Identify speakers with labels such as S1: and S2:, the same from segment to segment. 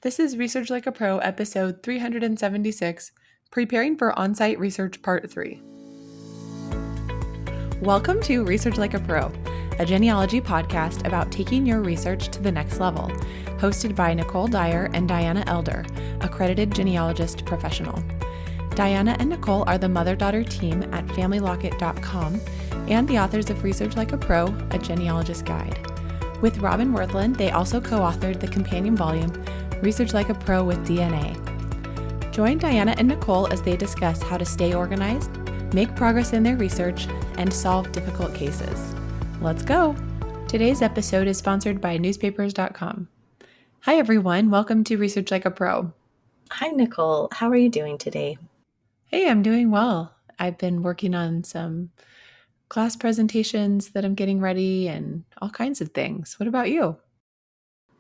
S1: This is Research Like a Pro, episode 376, Preparing for Onsite Research Part 3. Welcome to Research Like a Pro, a genealogy podcast about taking your research to the next level, hosted by Nicole Dyer and Diana Elder, accredited genealogist professional. Diana and Nicole are the mother-daughter team at FamilyLocket.com and the authors of Research Like a Pro, a genealogist guide. With Robin Worthland, they also co-authored the companion volume, Research Like a Pro with DNA. Join Diana and Nicole as they discuss how to stay organized, make progress in their research, and solve difficult cases. Let's go! Today's episode is sponsored by newspapers.com. Hi everyone, welcome to Research Like a Pro.
S2: Hi, Nicole. How are you doing today?
S1: Hey, I'm doing well. I've been working on some class presentations that I'm getting ready and all kinds of things. What about you?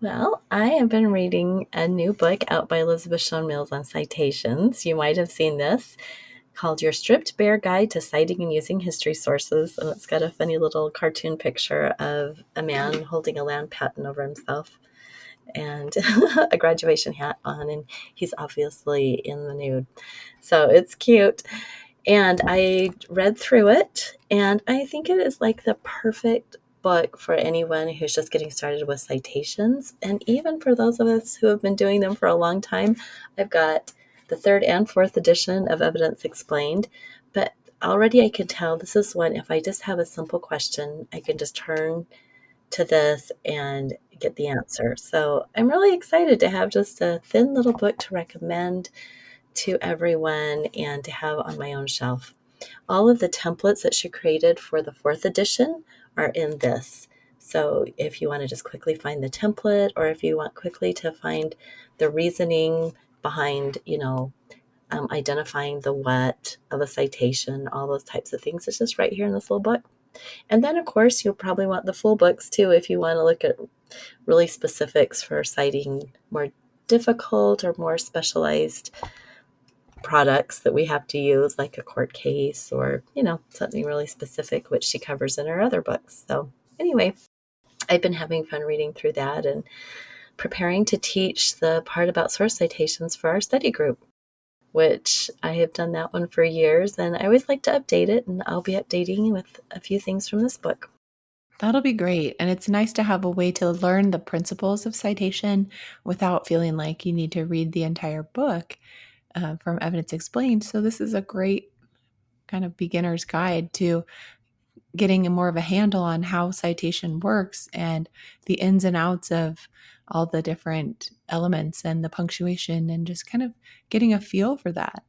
S2: Well, I have been reading a new book out by Elizabeth Shown Mills on citations. You might have seen this, called Your Stripped Bare Guide to Citing and Using History Sources. And it's got a funny little cartoon picture of a man holding a land patent over himself and a graduation hat on, and he's obviously in the nude. So it's cute. And I read through it, and I think it is like the perfect book for anyone who's just getting started with citations. And even for those of us who have been doing them for a long time, I've got the third and fourth edition of Evidence Explained. But already I can tell this is one, if I just have a simple question, I can just turn to this and get the answer. So I'm really excited to have just a thin little book to recommend to everyone and to have on my own shelf. All of the templates that she created for the fourth edition are in this. So if you want to just quickly find the template, or if you want quickly to find the reasoning behind, identifying the what of a citation, all those types of things, it's just right here in this little book. And then, of course, you'll probably want the full books too if you want to look at really specifics for citing more difficult or more specialized products that we have to use, like a court case or, something really specific, which she covers in her other books. So anyway, I've been having fun reading through that and preparing to teach the part about source citations for our study group, which I have done that one for years, and I always like to update it, and I'll be updating with a few things from this book.
S1: That'll be great. And it's nice to have a way to learn the principles of citation without feeling like you need to read the entire book from Evidence Explained. So this is a great kind of beginner's guide to getting more of a handle on how citation works and the ins and outs of all the different elements and the punctuation and just kind of getting a feel for that.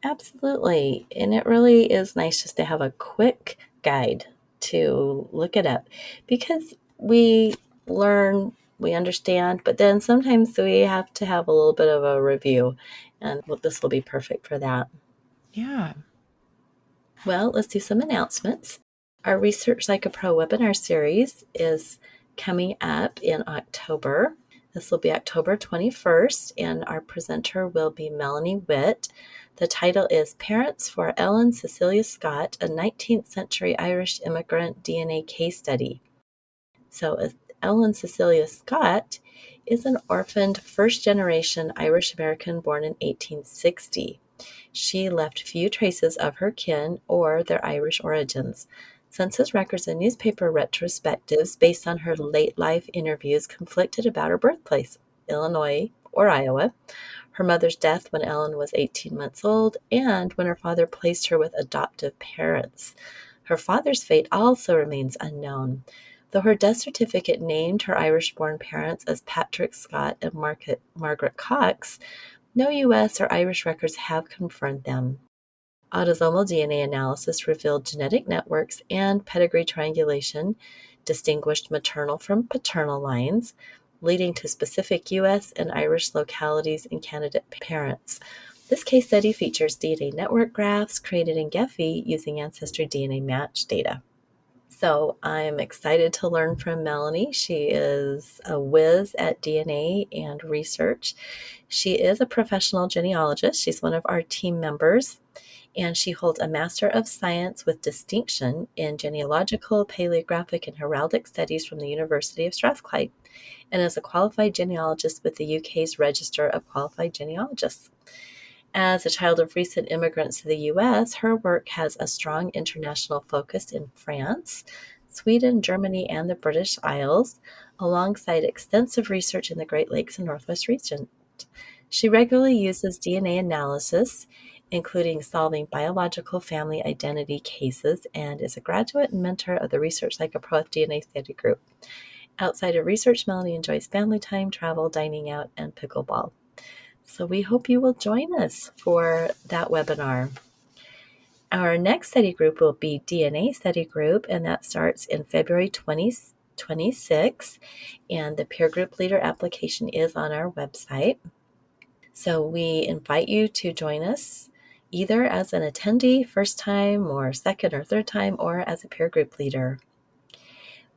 S2: Absolutely. And it really is nice just to have a quick guide to look it up, because we learn, we understand, but then sometimes we have to have a little bit of a review, and this will be perfect for that.
S1: Yeah.
S2: Well, let's do some announcements. Our Research Like a Pro webinar series is coming up in October. This will be October 21st, and our presenter will be Melanie Witt. The title is Parents for Ellen Cecilia Scott, a 19th Century Irish Immigrant DNA Case Study. So Ellen Cecilia Scott is an orphaned first-generation Irish American born in 1860. She left few traces of her kin or their Irish origins. Census records and newspaper retrospectives based on her late life interviews conflicted about her birthplace, Illinois or Iowa, her mother's death when Ellen was 18 months old, and when her father placed her with adoptive parents. Her father's fate also remains unknown, though her death certificate named her Irish-born parents as Patrick Scott and Margaret Cox. No U.S. or Irish records have confirmed them. Autosomal DNA analysis revealed genetic networks and pedigree triangulation distinguished maternal from paternal lines, leading to specific U.S. and Irish localities and candidate parents. This case study features DNA network graphs created in Gephi using Ancestry DNA match data. So I'm excited to learn from Melanie. She is a whiz at DNA and research. She is a professional genealogist. She's one of our team members, and she holds a Master of Science with distinction in genealogical, paleographic, and heraldic studies from the University of Strathclyde, and is a qualified genealogist with the UK's Register of Qualified Genealogists. As a child of recent immigrants to the US, her work has a strong international focus in France, Sweden, Germany, and the British Isles, alongside extensive research in the Great Lakes and Northwest region. She regularly uses DNA analysis, including solving biological family identity cases, and is a graduate and mentor of the Research Like a Pro DNA study group. Outside of research, Melanie enjoys family time, travel, dining out, and pickleball. So we hope you will join us for that webinar. Our next study group will be DNA study group, and that starts in February 2026. And the peer group leader application is on our website. So we invite you to join us either as an attendee first time or second or third time, or as a peer group leader.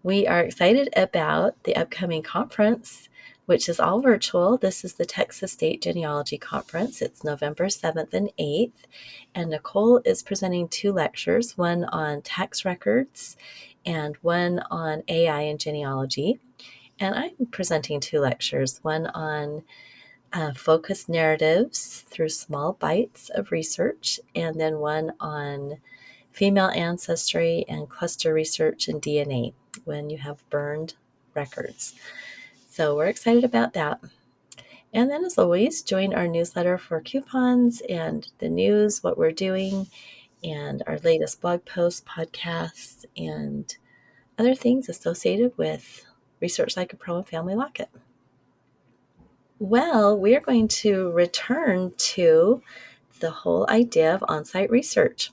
S2: We are excited about the upcoming conference, which is all virtual. This is the Texas State Genealogy Conference. It's November 7th and 8th. And Nicole is presenting 2 lectures, one on tax records and one on AI and genealogy. And I'm presenting 2 lectures, one on focused narratives through small bites of research, and then one on female ancestry and cluster research and DNA when you have burned records. So we're excited about that. And then, as always, join our newsletter for coupons and the news, what we're doing, and our latest blog posts, podcasts, and other things associated with Research Like a Pro and Family Locket. Well, we are going to return to the whole idea of on-site research.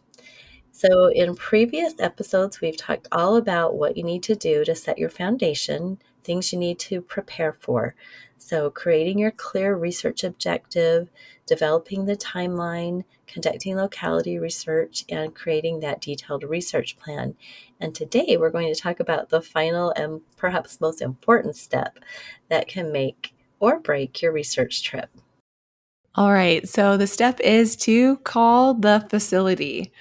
S2: So in previous episodes, we've talked all about what you need to do to set your foundation, things you need to prepare for. So creating your clear research objective, developing the timeline, conducting locality research, and creating that detailed research plan. And today we're going to talk about the final and perhaps most important step that can make or break your research trip.
S1: All right. So the step is to call the facility.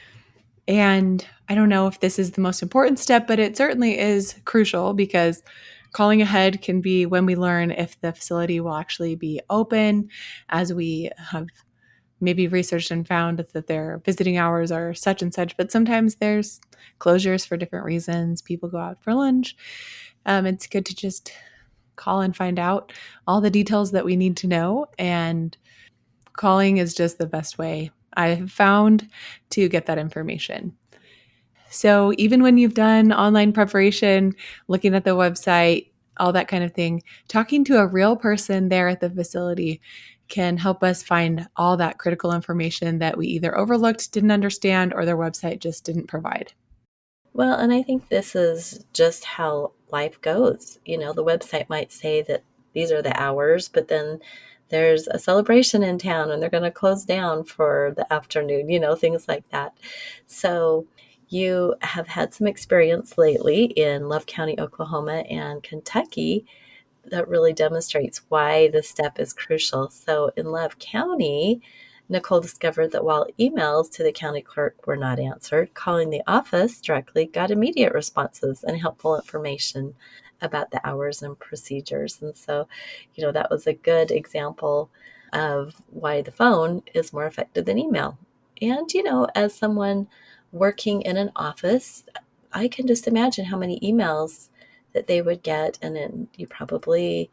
S1: And I don't know if this is the most important step, but it certainly is crucial because calling ahead can be when we learn if the facility will actually be open, as we have maybe researched and found that their visiting hours are such and such, but sometimes there's closures for different reasons. People go out for lunch. It's good to just call and find out all the details that we need to know, and calling is just the best way I have found to get that information. So even when you've done online preparation, looking at the website, all that kind of thing, talking to a real person there at the facility can help us find all that critical information that we either overlooked, didn't understand, or their website just didn't provide.
S2: Well, and I think this is just how life goes. You know, the website might say that these are the hours, but then there's a celebration in town and they're going to close down for the afternoon, things like that. So you have had some experience lately in Love County, Oklahoma, and Kentucky that really demonstrates why this step is crucial. So in Love County, Nicole discovered that while emails to the county clerk were not answered, calling the office directly got immediate responses and helpful information about the hours and procedures. And so, that was a good example of why the phone is more effective than email. And, as someone working in an office, I can just imagine how many emails that they would get, and then you probably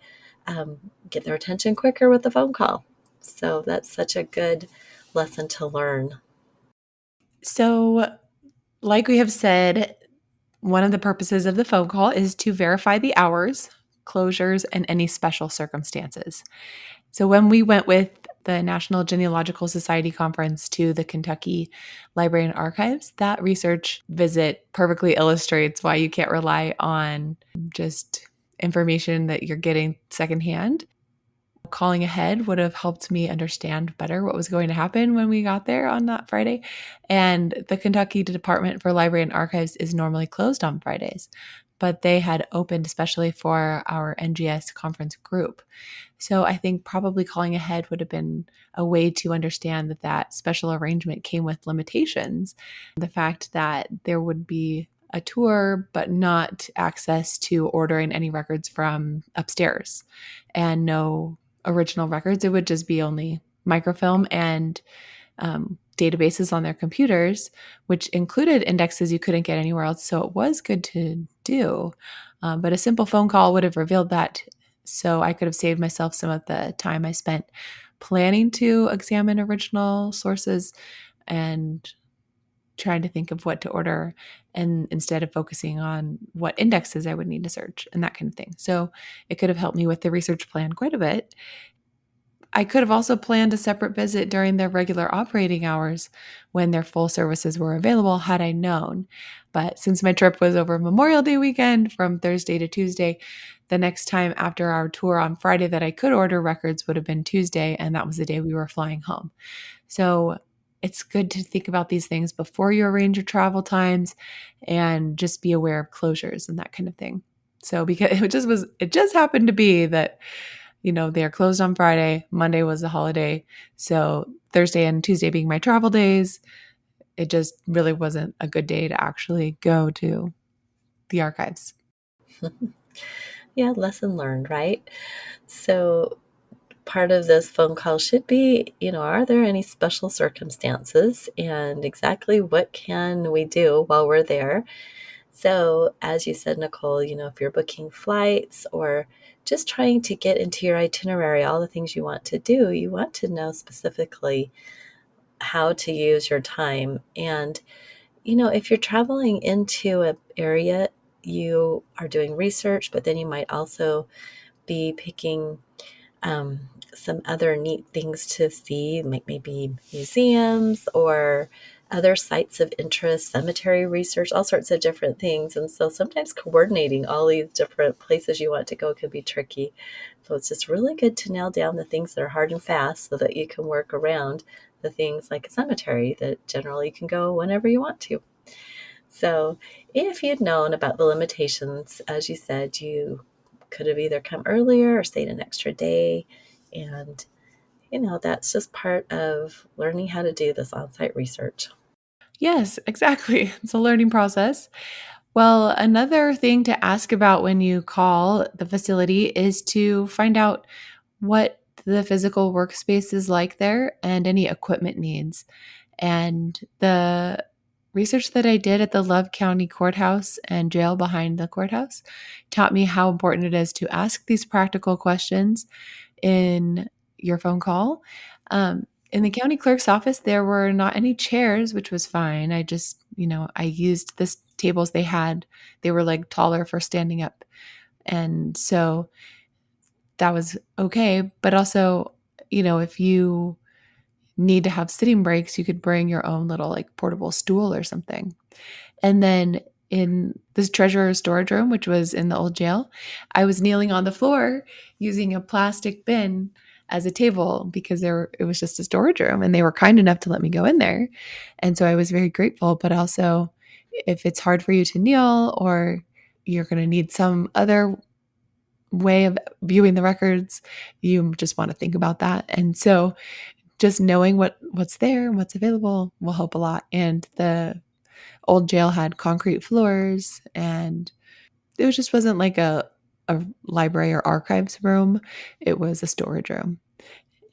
S2: get their attention quicker with the phone call. So that's such a good lesson to learn.
S1: So, like we have said, one of the purposes of the phone call is to verify the hours, closures, and any special circumstances. So when we went with the National Genealogical Society conference to the Kentucky Library and Archives, that research visit perfectly illustrates why you can't rely on just information that you're getting secondhand. Calling ahead would have helped me understand better what was going to happen when we got there on that Friday. And the Kentucky Department for Library and Archives is normally closed on Fridays. but they had opened especially for our NGS conference group. So I think probably calling ahead would have been a way to understand that that special arrangement came with limitations. The fact that there would be a tour, but not access to ordering any records from upstairs and no original records. It would just be only microfilm and databases on their computers, which included indexes you couldn't get anywhere else. So it was good to do. But a simple phone call would have revealed that. So I could have saved myself some of the time I spent planning to examine original sources and trying to think of what to order, and instead of focusing on what indexes I would need to search and that kind of thing. So it could have helped me with the research plan quite a bit. I could have also planned a separate visit during their regular operating hours when their full services were available had I known. But since my trip was over Memorial Day weekend from Thursday to Tuesday, the next time after our tour on Friday that I could order records would have been Tuesday, and that was the day we were flying home. So it's good to think about these things before you arrange your travel times and just be aware of closures and that kind of thing. So because it just happened to be that they're closed on Friday. Monday was the holiday. So Thursday and Tuesday being my travel days, it just really wasn't a good day to actually go to the archives.
S2: Yeah, lesson learned, right? So part of this phone call should be, are there any special circumstances and exactly what can we do while we're there? So as you said, Nicole, if you're booking flights or just trying to get into your itinerary, all the things you want to do, you want to know specifically how to use your time. And, if you're traveling into an area, you are doing research, but then you might also be picking some other neat things to see, like maybe museums or other sites of interest, cemetery research, all sorts of different things. And so sometimes coordinating all these different places you want to go can be tricky. So it's just really good to nail down the things that are hard and fast so that you can work around the things like a cemetery that generally you can go whenever you want to. So if you'd known about the limitations, as you said, you could have either come earlier or stayed an extra day. And, that's just part of learning how to do this on-site research.
S1: Yes, exactly. It's a learning process. Well, another thing to ask about when you call the facility is to find out what the physical workspace is like there and any equipment needs. And the research that I did at the Love County Courthouse and jail behind the courthouse taught me how important it is to ask these practical questions in your phone call. In the county clerk's office, there were not any chairs, which was fine. I just, I used the tables they had. They were like taller for standing up. And so that was okay. But also, if you need to have sitting breaks, you could bring your own little like portable stool or something. And then in this treasurer storage room, which was in the old jail, I was kneeling on the floor using a plastic bin as a table because it was just a storage room and they were kind enough to let me go in there. And so I was very grateful. But also, if it's hard for you to kneel or you're going to need some other way of viewing the records, you just want to think about that. And so just knowing what's there and what's available will help a lot. And the old jail had concrete floors and it just wasn't like a library or archives room. It was a storage room.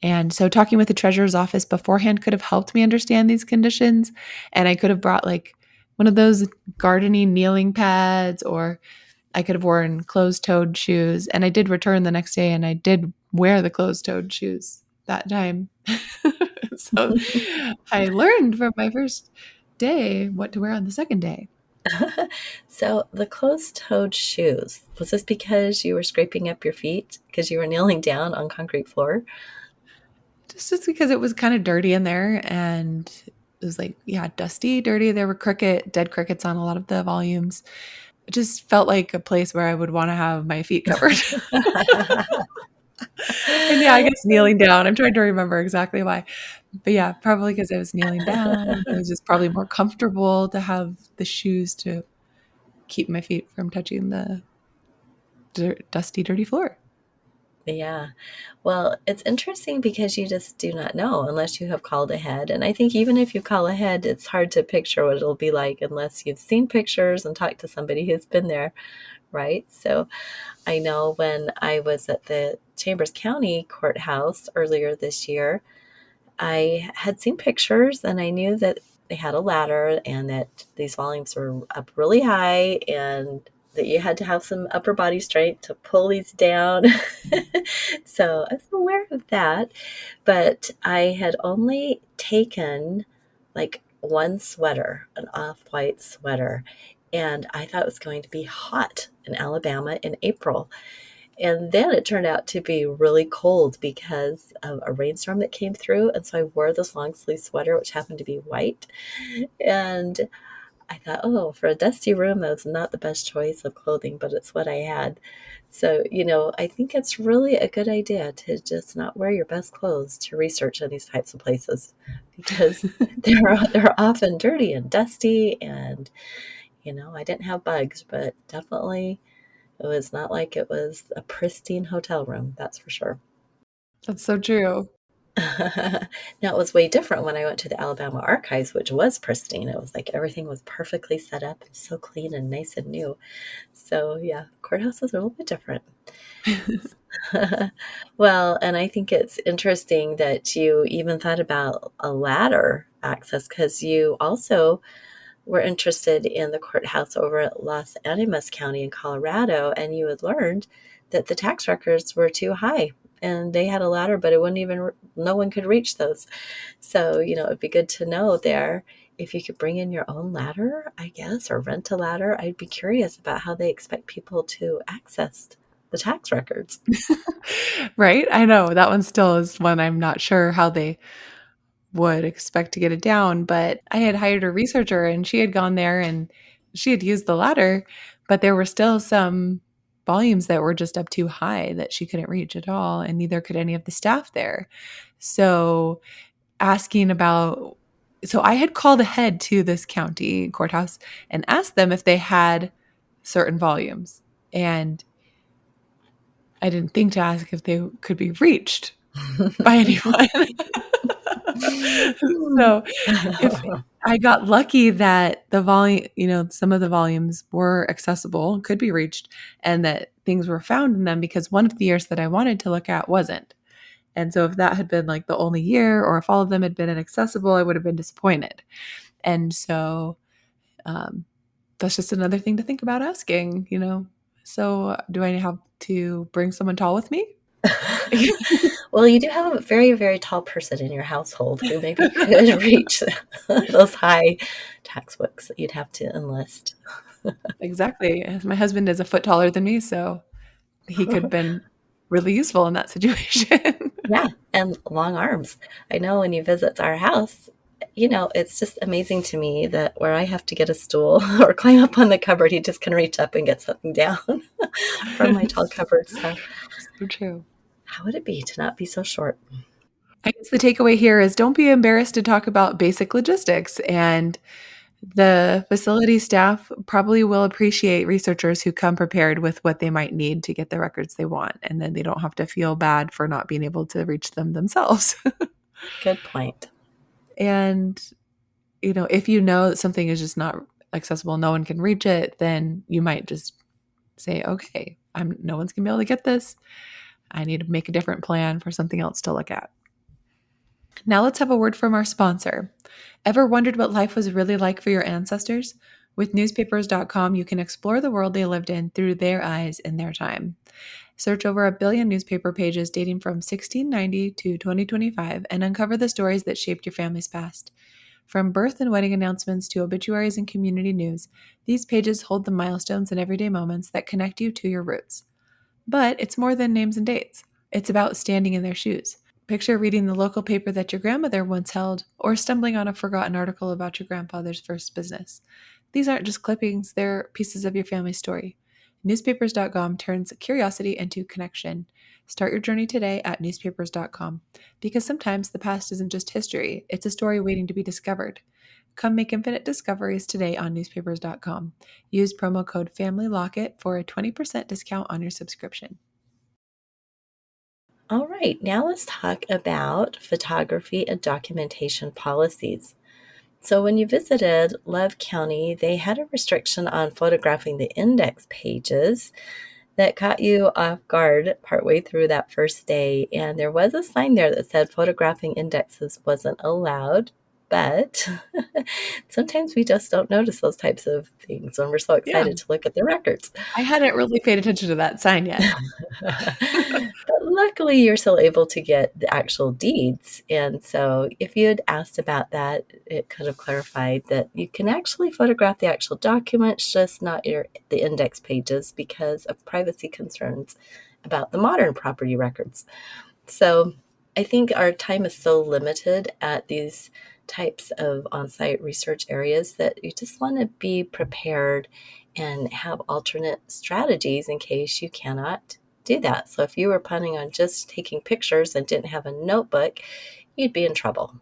S1: And so talking with the treasurer's office beforehand could have helped me understand these conditions. And I could have brought like one of those gardening kneeling pads, or I could have worn closed-toed shoes. And I did return the next day and I did wear the closed-toed shoes that time. So I learned from my first day what to wear on the second day.
S2: So the closed-toed shoes, was this because you were scraping up your feet because you were kneeling down on concrete floor?
S1: Just because it was kind of dirty in there and it was like, yeah, dusty, dirty. There were dead crickets on a lot of the volumes. It just felt like a place where I would want to have my feet covered. And yeah, I guess kneeling down. I'm trying to remember exactly why. But yeah, probably because I was kneeling down. It was just probably more comfortable to have the shoes to keep my feet from touching the dusty, dirty floor.
S2: Yeah. Well, it's interesting because you just do not know unless you have called ahead. And I think even if you call ahead, it's hard to picture what it'll be like unless you've seen pictures and talked to somebody who's been there, right? So I know when I was at the Chambers County Courthouse earlier this year, I had seen pictures and I knew that they had a ladder and that these volumes were up really high and that you had to have some upper body strength to pull these down. So I was aware of that, but I had only taken like one sweater, an off-white sweater, and I thought it was going to be hot in Alabama in April. And then it turned out to be really cold because of a rainstorm that came through. And so I wore this long sleeve sweater, which happened to be white. And I thought, oh, for a dusty room, that was not the best choice of clothing, but it's what I had. So, I think it's really a good idea to just not wear your best clothes to research in these types of places because they're often dirty and dusty. And, I didn't have bugs, but definitely it was not like it was a pristine hotel room, that's for sure.
S1: That's so true.
S2: Now, it was way different when I went to the Alabama Archives, which was pristine. It was like everything was perfectly set up and so clean and nice and new. So, yeah, courthouse is a little bit different. Well, and I think it's interesting that you even thought about a ladder access because you also were interested in the courthouse over at Los Animas County in Colorado, and you had learned that the tax records were too high and they had a ladder, but it wouldn't even, no one could reach those. So, it'd be good to know there if you could bring in your own ladder, I guess, or rent a ladder. I'd be curious about how they expect people to access the tax records.
S1: Right? I know that one still is one I'm not sure how they would expect to get it down, but I had hired a researcher and she had gone there and she had used the ladder, but there were still some volumes that were just up too high that she couldn't reach at all, and neither could any of the staff there. So asking about so I had called ahead to this county courthouse and asked them if they had certain volumes. And I didn't think to ask if they could be reached by anyone. So if I got lucky that the volume, some of the volumes were accessible, could be reached, and that things were found in them because one of the years that I wanted to look at wasn't. And so if that had been like the only year or if all of them had been inaccessible, I would have been disappointed. And so that's just another thing to think about asking. So do I have to bring someone tall with me?
S2: Well, you do have a very, very tall person in your household who maybe could reach those high tax books that you'd have to enlist.
S1: Exactly. My husband is a foot taller than me, so he could have been really useful in that situation.
S2: Yeah, and long arms. I know when he visits our house, it's just amazing to me that where I have to get a stool or climb up on the cupboard, he just can reach up and get something down from my tall cupboard. So,
S1: So true.
S2: how would it be to not be so short?
S1: I guess the takeaway here is don't be embarrassed to talk about basic logistics, and the facility staff probably will appreciate researchers who come prepared with what they might need to get the records they want, and then they don't have to feel bad for not being able to reach them themselves.
S2: Good point.
S1: And, if you know that something is just not accessible, no one can reach it, then you might just say, okay, no one's gonna be able to get this. I need to make a different plan for something else to look at. Now let's have a word from our sponsor. Ever wondered what life was really like for your ancestors? With newspapers.com, you can explore the world they lived in through their eyes in their time. Search over 1 billion newspaper pages dating from 1690 to 2025 and uncover the stories that shaped your family's past. From birth and wedding announcements to obituaries and community news, these pages hold the milestones and everyday moments that connect you to your roots. But it's more than names and dates. It's about standing in their shoes. Picture reading the local paper that your grandmother once held, or stumbling on a forgotten article about your grandfather's first business. These aren't just clippings, they're pieces of your family's story. Newspapers.com turns curiosity into connection. Start your journey today at newspapers.com, because sometimes the past isn't just history, it's a story waiting to be discovered. Come make infinite discoveries today on newspapers.com. Use promo code FamilyLocket for a 20% discount on your subscription.
S2: All right, now let's talk about photography and documentation policies. So when you visited Love County, they had a restriction on photographing the index pages that caught you off guard partway through that first day. And there was a sign there that said photographing indexes wasn't allowed. But sometimes we just don't notice those types of things when we're so
S1: Yeah,
S2: excited to look at the records.
S1: I hadn't really paid attention to that sign yet.
S2: But luckily, you're still able to get the actual deeds. And so if you had asked about that, it could have clarified that you can actually photograph the actual documents, just not the index pages because of privacy concerns about the modern property records. So I think our time is so limited at these types of on-site research areas that you just want to be prepared and have alternate strategies in case you cannot do that. So if you were planning on just taking pictures and didn't have a notebook, you'd be in trouble.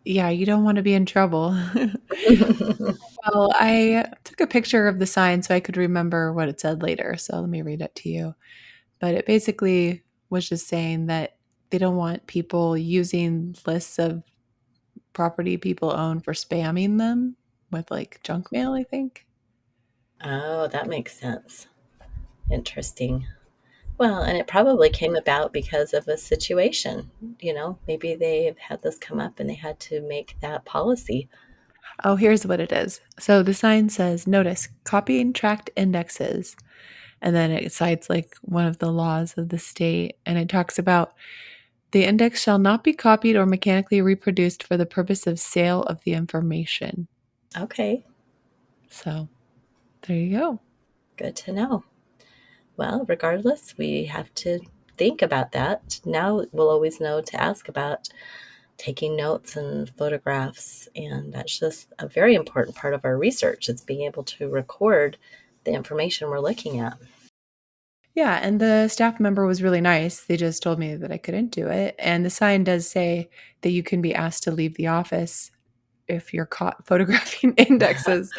S1: Yeah, you don't want to be in trouble. Well, I took a picture of the sign so I could remember what it said later. So let me read it to you. But it basically was just saying that they don't want people using lists of property people own for spamming them with like junk mail, I think.
S2: Oh, that makes sense. Interesting. Well, and it probably came about because of a situation. Maybe they've had this come up and they had to make that policy.
S1: Oh, here's what it is. So the sign says, notice copying tracked indexes. And then it cites like one of the laws of the state. And it talks about the index shall not be copied or mechanically reproduced for the purpose of sale of the information.
S2: Okay,
S1: So there you go.
S2: good to know. Well, regardless, we have to think about that. Now we'll always know to ask about taking notes and photographs. And that's just a very important part of our research. It's being able to record the information we're looking at.
S1: Yeah, and the staff member was really nice. They just told me that I couldn't do it. And the sign does say that you can be asked to leave the office if you're caught photographing indexes.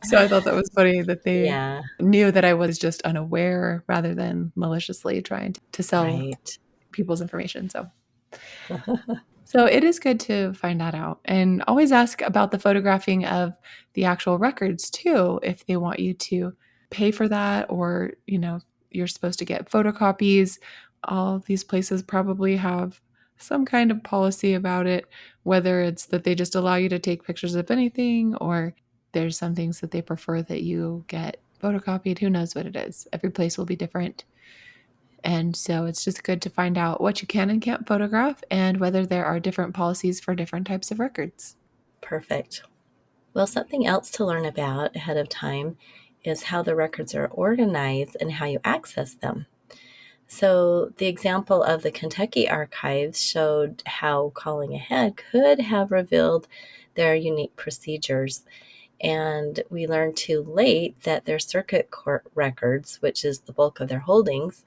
S1: So I thought that was funny that they
S2: Yeah,
S1: knew that I was just unaware rather than maliciously trying to sell
S2: right.
S1: people's information. So it is good to find that out and always ask about the photographing of the actual records too, if they want you to pay for that or, you're supposed to get photocopies. All these places probably have some kind of policy about it, whether it's that they just allow you to take pictures of anything or there's some things that they prefer that you get photocopied. Who knows what it is? Every place will be different. And so it's just good to find out what you can and can't photograph and whether there are different policies for different types of records.
S2: Perfect. Well, something else to learn about ahead of time is how the records are organized and how you access them. So, the example of the Kentucky archives showed how calling ahead could have revealed their unique procedures. And we learned too late that their circuit court records, which is the bulk of their holdings,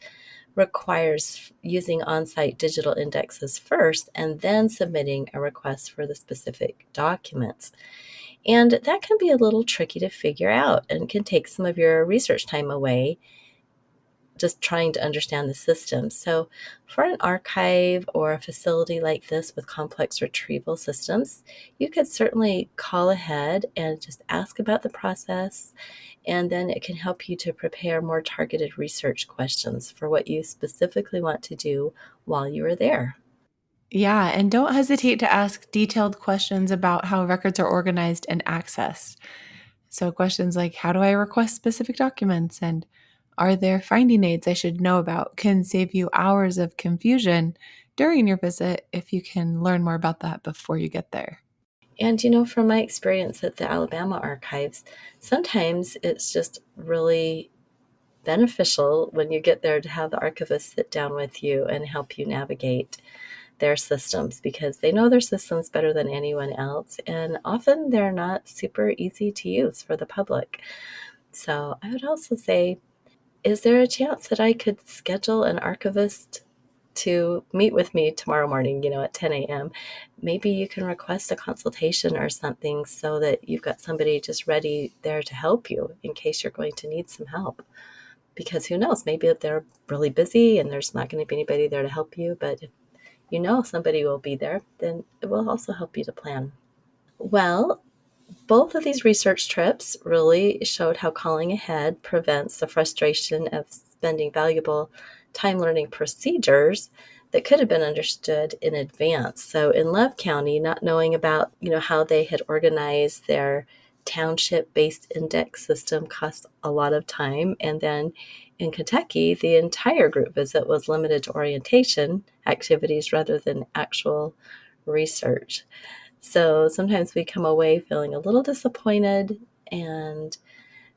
S2: requires using on-site digital indexes first and then submitting a request for the specific documents. And that can be a little tricky to figure out and can take some of your research time away just trying to understand the system. So for an archive or a facility like this with complex retrieval systems, you could certainly call ahead and just ask about the process. And then it can help you to prepare more targeted research questions for what you specifically want to do while you are there.
S1: Yeah, and don't hesitate to ask detailed questions about how records are organized and accessed. So, questions like how do I request specific documents and are there finding aids I should know about can save you hours of confusion during your visit if you can learn more about that before you get there.
S2: And, from my experience at the Alabama archives, sometimes it's just really beneficial when you get there to have the archivist sit down with you and help you navigate their systems because they know their systems better than anyone else. And often they're not super easy to use for the public. So I would also say, is there a chance that I could schedule an archivist to meet with me tomorrow morning, at 10 a.m., maybe you can request a consultation or something so that you've got somebody just ready there to help you in case you're going to need some help. Because who knows, maybe they're really busy and there's not going to be anybody there to help you. But if somebody will be there, then it will also help you to plan. Well, both of these research trips really showed how calling ahead prevents the frustration of spending valuable time learning procedures that could have been understood in advance. So in Love County, not knowing about, how they had organized their township-based index system cost a lot of time. And then in Kentucky, the entire group visit was limited to orientation activities rather than actual research. So sometimes we come away feeling a little disappointed, and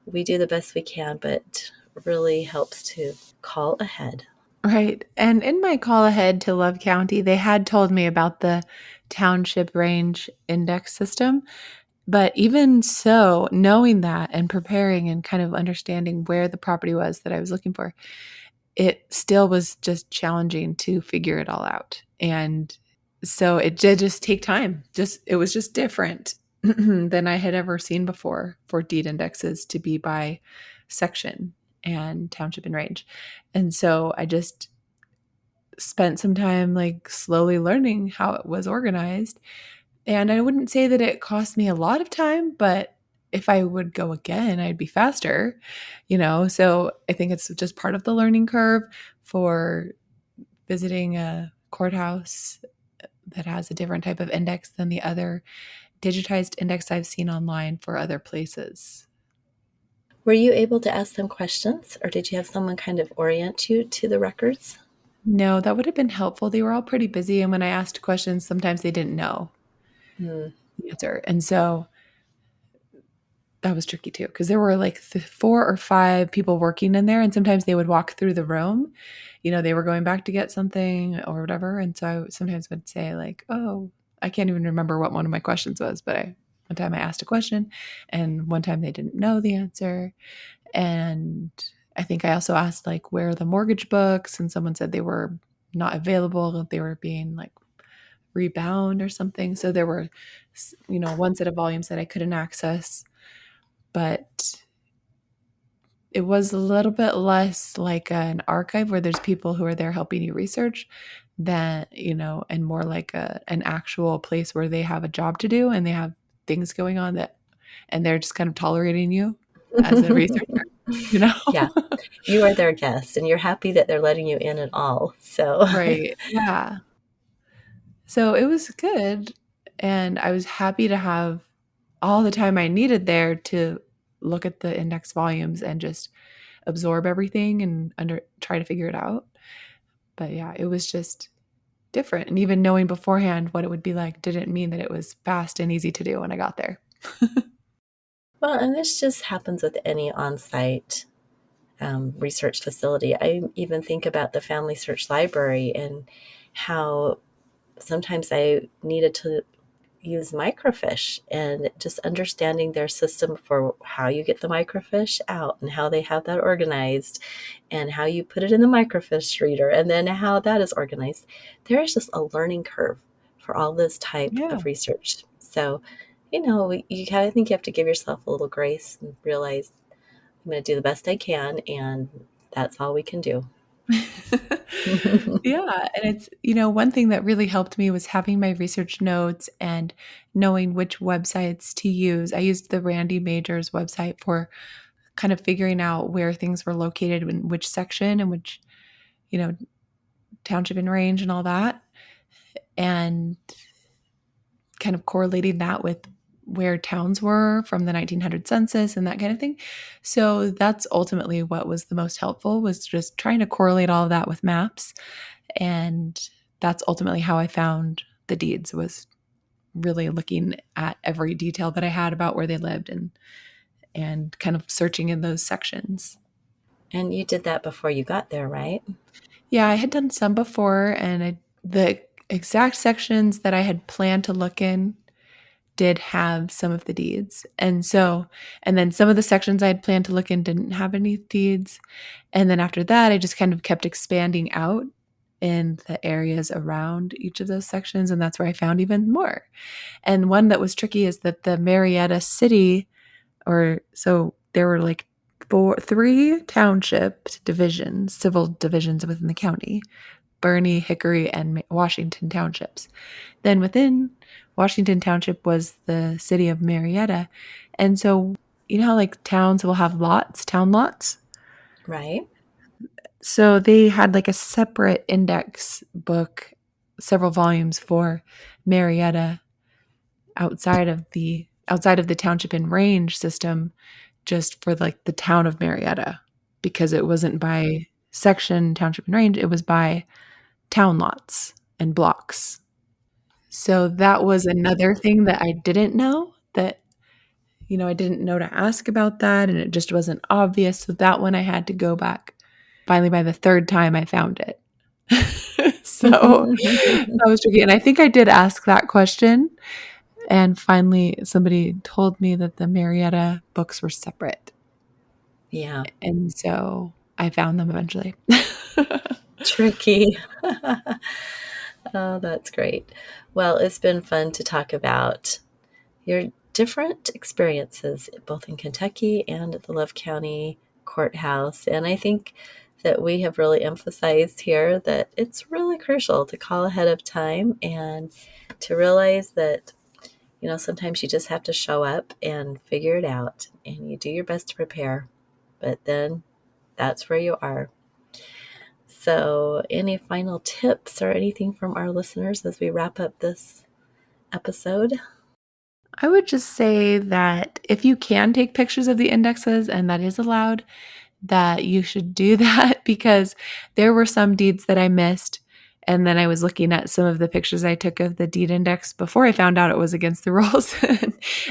S2: we do the best we can, but really helps to call ahead.
S1: Right. And in my call ahead to Love County, they had told me about the township range index system. But even so, knowing that and preparing and kind of understanding where the property was that I was looking for, it still was just challenging to figure it all out. And so it did just take time. It was just different than I had ever seen before for deed indexes to be by section and township and range. And so I just spent some time like slowly learning how it was organized. And I wouldn't say that it cost me a lot of time, but if I would go again, I'd be faster, So I think it's just part of the learning curve for visiting a courthouse that has a different type of index than the other digitized index I've seen online for other places.
S2: Were you able to ask them questions, or did you have someone kind of orient you to the records?
S1: No, that would have been helpful. They were all pretty busy. And when I asked questions, sometimes they didn't know the answer. And so that was tricky too, because there were like 4 or 5 people working in there. And sometimes they would walk through the room, they were going back to get something or whatever. And so I sometimes would say like, oh, I can't even remember what one of my questions was, but one time I asked a question and one time they didn't know the answer. And I think I also asked like, where are the mortgage books? And someone said they were not available. They were being like rebound or something. So there were, one set of volumes that I couldn't access, but it was a little bit less like an archive where there's people who are there helping you research than, and more like an actual place where they have a job to do and they have things going on and they're just kind of tolerating you as a researcher,
S2: Yeah, you are their guest, and you're happy that they're letting you in at all. So
S1: Right. Yeah. So it was good. And I was happy to have all the time I needed there to look at the index volumes and just absorb everything and try to figure it out. But yeah, it was just different. And even knowing beforehand what it would be like didn't mean that it was fast and easy to do when I got there.
S2: well, and this just happens with any on-site research facility. I even think about the Family Search Library and how sometimes I needed to use microfiche, and just understanding their system for how you get the microfiche out and how they have that organized and how you put it in the microfiche reader and then how that is organized. There is just a learning curve for all this type
S1: Yeah.
S2: of research. So, I think you have to give yourself a little grace and realize I'm going to do the best I can, and that's all we can do.
S1: Yeah, and it's, one thing that really helped me was having my research notes and knowing which websites to use. I used the Randy Majors website for kind of figuring out where things were located in which section and which, you know, township and range and all that, and kind of correlating that with where towns were from the 1900 census and that kind of thing. So that's ultimately what was the most helpful, was just trying to correlate all of that with maps. And that's ultimately how I found the deeds, was really looking at every detail that I had about where they lived and kind of searching in those sections.
S2: And you did that before you got there, right?
S1: Yeah, I had done some before, and the exact sections that I had planned to look in did have some of the deeds. And then some of the sections I had planned to look in didn't have any deeds. And then after that, I just kind of kept expanding out in the areas around each of those sections. And that's where I found even more. And one that was tricky is that the Marietta city, so there were like three township divisions, civil divisions within the county: Bernie, Hickory, and Washington townships. Then within Washington Township was the city of Marietta. And so, you know how like towns will have lots, town lots?
S2: Right.
S1: So they had like a separate index book, several volumes for Marietta outside of the township and range system, just for like the town of Marietta, because it wasn't by section, township, and range. It was by town lots and blocks. So that was another thing that I didn't know, that, I didn't know to ask about that, and it just wasn't obvious. So that one I had to go back. Finally, by the third time, I found it. So that was tricky. And I think I did ask that question. And finally, somebody told me that the Marietta books were separate.
S2: Yeah.
S1: And so I found them eventually.
S2: Tricky. Oh, that's great. Well, it's been fun to talk about your different experiences, both in Kentucky and at the Love County Courthouse. And I think that we have really emphasized here that it's really crucial to call ahead of time and to realize that, sometimes you just have to show up and figure it out, and you do your best to prepare, but then that's where you are. So, any final tips or anything from our listeners as we wrap up this episode?
S1: I would just say that if you can take pictures of the indexes, and that is allowed, that you should do that, because there were some deeds that I missed. And then I was looking at some of the pictures I took of the deed index before I found out it was against the rules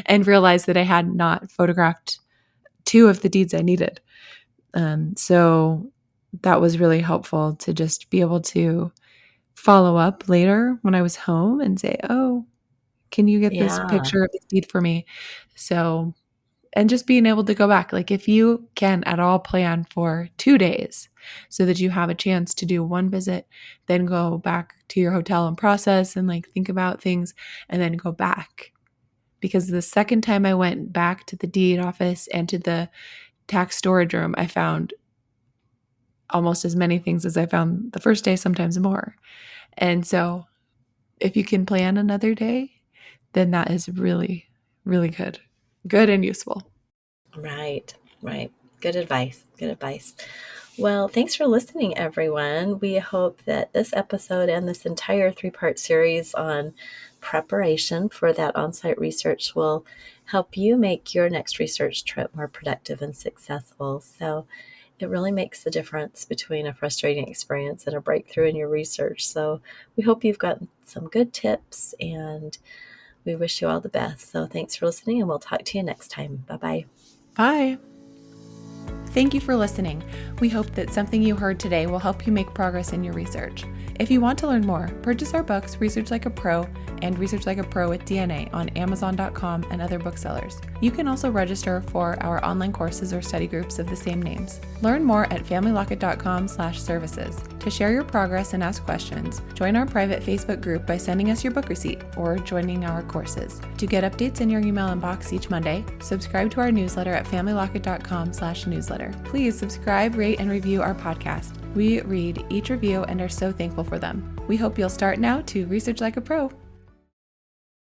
S1: and realized that I had not photographed two of the deeds I needed. So that was really helpful to just be able to follow up later when I was home and say, oh, can you get this picture of this deed for me? So, and just being able to go back, like if you can at all plan for 2 days so that you have a chance to do one visit, then go back to your hotel and process and like think about things, and then go back. Because the second time I went back to the deed office and to the tax storage room, I found almost as many things as I found the first day, sometimes more. And so if you can plan another day, then that is really, really good and useful.
S2: Right. Good advice. Well, thanks for listening, everyone. We hope that this episode and this entire 3-part series on preparation for that on-site research will help you make your next research trip more productive and successful. So it really makes the difference between a frustrating experience and a breakthrough in your research. So we hope you've gotten some good tips, and we wish you all the best. So thanks for listening, and we'll talk to you next time. Bye-bye.
S1: Bye. Thank you for listening. We hope that something you heard today will help you make progress in your research. If you want to learn more, purchase our books, Research Like a Pro and Research Like a Pro with DNA, on Amazon.com and other booksellers. You can also register for our online courses or study groups of the same names. Learn more at familylocket.com/services. To share your progress and ask questions, join our private Facebook group by sending us your book receipt or joining our courses. To get updates in your email inbox each Monday, subscribe to our newsletter at familylocket.com/newsletter. Please subscribe, rate, and review our podcast. We read each review and are so thankful for them. We hope you'll start now to research like a pro.